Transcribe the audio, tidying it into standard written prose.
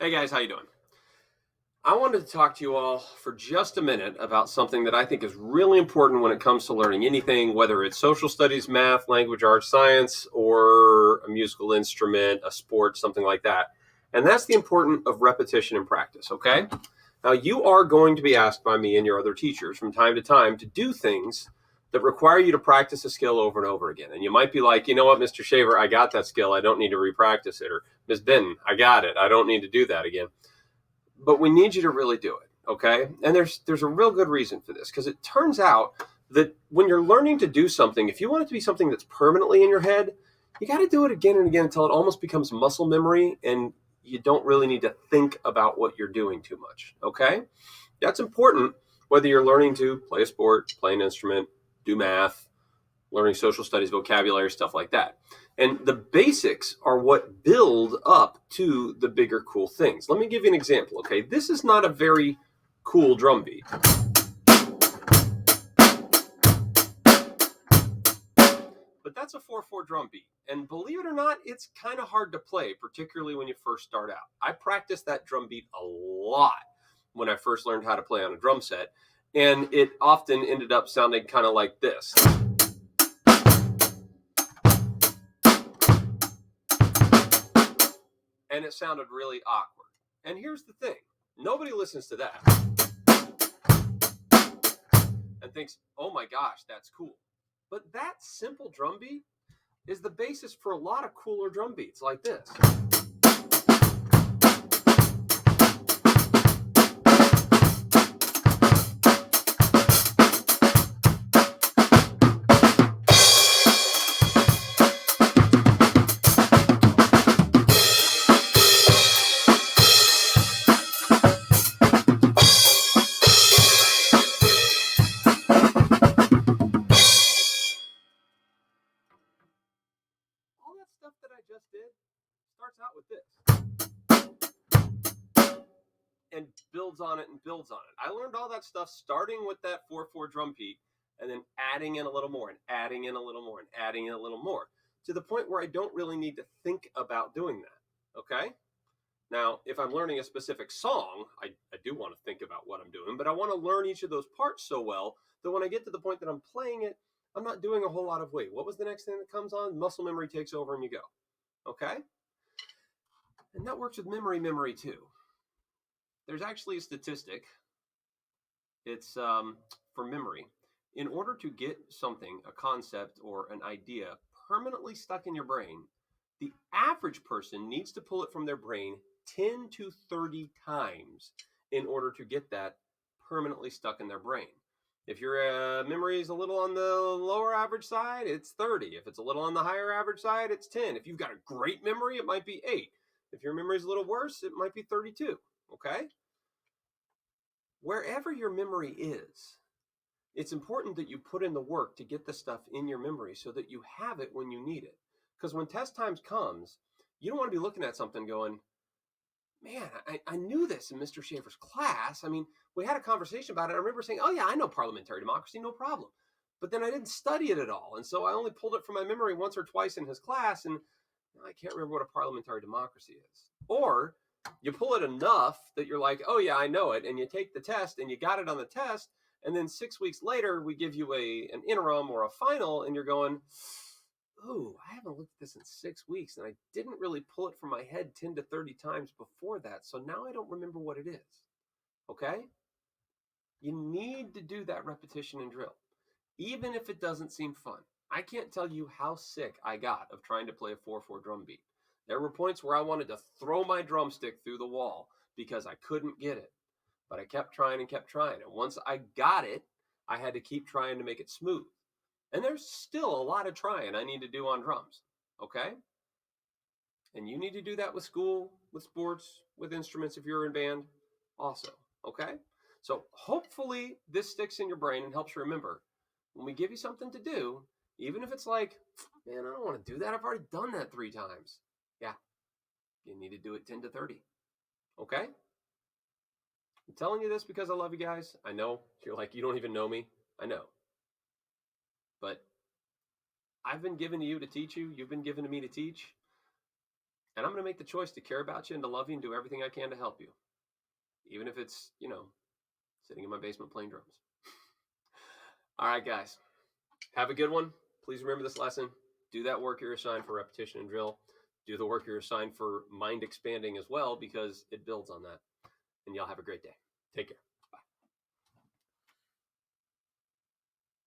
Hey guys, how you doing? I wanted to talk to you all for just a minute about something that I think is really important when it comes to learning anything, whether it's social studies, math, language arts, science, or a musical instrument, a sport, something like that. And that's the importance of repetition and practice, okay? Now, you are going to be asked by me and your other teachers from time to time to do things that require you to practice a skill over and over again. And you might be like, you know what, Mr. Shaver, I got that skill. I don't need to repractice it. Or Ms. Benton, I got it. I don't need to do that again, but we need you to really do it, okay? And there's a real good reason for this, because it turns out that when you're learning to do something, if you want it to be something that's permanently in your head, you got to do it again and again until it almost becomes muscle memory, and you don't really need to think about what you're doing too much, okay? That's important whether you're learning to play a sport, play an instrument, do math, learning social studies, vocabulary, stuff like that. And the basics are what build up to the bigger cool things. Let me give you an example, okay? This is not a very cool drum beat, but that's a 4/4 drum beat. And believe it or not, it's kind of hard to play, particularly when you first start out. I practiced that drum beat a lot when I first learned how to play on a drum set, and it often ended up sounding kind of like this. And it sounded really awkward. And here's the thing, nobody listens to that and thinks, oh my gosh, that's cool. But that simple drum beat is the basis for a lot of cooler drum beats like this. All that stuff that I just did starts out with this and builds on it and builds on it. I learned all that stuff starting with that 4/4 drum beat and then adding in a little more and adding in a little more and adding in a little more to the point where I don't really need to think about doing that. Okay? Now, if I'm learning a specific song, I do want to think about what I'm doing, but I want to learn each of those parts so well that when I get to the point that I'm playing it, I'm not doing a whole lot of wait. What was the next thing that comes on? Muscle memory takes over and you go. Okay? And that works with memory too. There's actually a statistic. It's for memory. In order to get something, a concept or an idea, permanently stuck in your brain, the average person needs to pull it from their brain 10 to 30 times in order to get that permanently stuck in their brain. If your memory is a little on the lower average side, it's 30. If it's a little on the higher average side, it's 10. If you've got a great memory, it might be 8. If your memory is a little worse, it might be 32. Okay? Wherever your memory is, it's important that you put in the work to get the stuff in your memory so that you have it when you need it. Because when test times comes, you don't want to be looking at something going, man, I knew this in Mr. Schaefer's class. I mean, we had a conversation about it. I remember saying, oh, yeah, I know parliamentary democracy, no problem. But then I didn't study it at all. And so I only pulled it from my memory once or twice in his class. And I can't remember what a parliamentary democracy is. Or you pull it enough that you're like, oh, yeah, I know it. And you take the test and you got it on the test. And then 6 weeks later, we give you an interim or a final, and you're going, ooh, I haven't looked at this in 6 weeks, and I didn't really pull it from my head 10 to 30 times before that. So now I don't remember what it is. Okay? You need to do that repetition and drill, even if it doesn't seem fun. I can't tell you how sick I got of trying to play a 4/4 drum beat. There were points where I wanted to throw my drumstick through the wall because I couldn't get it. But I kept trying and kept trying. And once I got it, I had to keep trying to make it smooth. And there's still a lot of trying I need to do on drums. Okay? And you need to do that with school, with sports, with instruments if you're in band also. Okay? So hopefully this sticks in your brain and helps you remember when we give you something to do, even if it's like, man, I don't want to do that. I've already done that 3 times. Yeah, you need to do it 10 to 30. Okay? I'm telling you this because I love you guys. I know you're like, you don't even know me. I know. But I've been given to you to teach you. You've been given to me to teach. And I'm going to make the choice to care about you and to love you and do everything I can to help you. Even if it's, sitting in my basement playing drums. All right, guys. Have a good one. Please remember this lesson. Do that work you're assigned for repetition and drill. Do the work you're assigned for mind expanding as well, because it builds on that. And y'all have a great day. Take care.